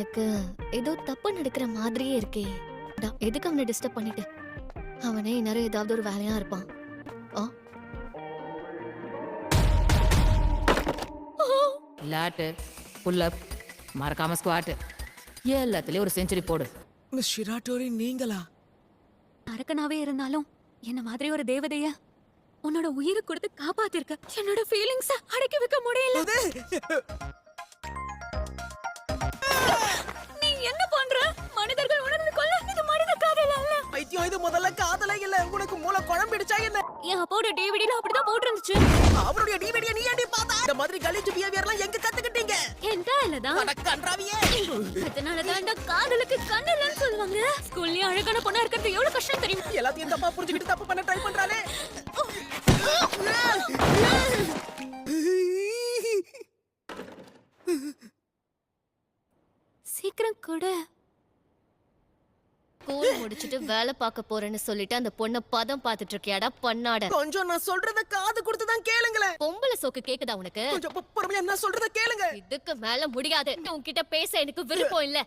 எனக்கு ஏதோ தப்பு நடக்கிற மாதிரியே இருக்கே. எதுக்கு அவனை டிஸ்டர்ப் பண்ணிட்டு? அவனே இந்நேரம் ஏதாவது ஒரு வேலையா இருப்பான். லாட்டு புல் அப் மறக்காம ஸ்குவாட் எல்லாத்துலயும் ஒரு செஞ்சுரி போடு. மிஸ் ஷிராட்டோரி நீங்களா? அரக்கனாவே இருந்தாலும் என்ன மாதிரி ஒரு தேவதைய உன்னோட உயிரை கொடுத்து காப்பாத்திருக்க. என்னோட ஃபீலிங்ஸ அடக்கி வைக்க முடியல. நீ என்ன பண்ற? மனிதர்கள் உணர்ந்து கொள்ள இது மனித காதல் அல்ல. பைத்தியம், இது முதல்ல காதலே இல்ல. உனக்கு மூளை குழம்பிடுச்சா என்ன? என் அப்பாவோட டிவிடில அப்படிதான் போட்டிருந்துச்சு. அவருடைய டிவிடியை நீ ஏன்டி பார்த்தா? இந்த மாதிரி கலீஜ் பிஹேவியர்லாம் எங்க கத்துக்கிட்டீங்க? என்கிட்ட இல்லதான். அட கன்றாவியே. அதனால தான்டா காதலுக்கு கண்ணு இல்லன்னு சொல்லுவாங்க. ஸ்கூல்லயே அழகான பொண்ணா இருக்கிறது எவ்வளவு கஷ்டம் தெரியுமா? எல்லாத்தையும் தப்பா புரிஞ்சுக்கிட்டு தப்பு பண்ண ட்ரை பண்றாளே. சீக்கிரம் கூட ஸ்கூல் முடிச்சிட்டு வேலை பார்க்க போறேன்னு சொல்லிட்டு அந்த பொண்ண பதம் பார்த்துட்டு இருக்கியாடா பண்ணாட. கொஞ்சம் நான் சொல்றத காது கொடுத்து தான் கேளுங்களேன். பொம்பளை சோக்கு கேக்குதா உனக்கு? கொஞ்சம் பொறுமையா நான் சொல்றத கேளுங்க. இதுக்கு மேல முடியாது. உன்கிட்ட பேச எனக்கு விருப்பம் இல்ல.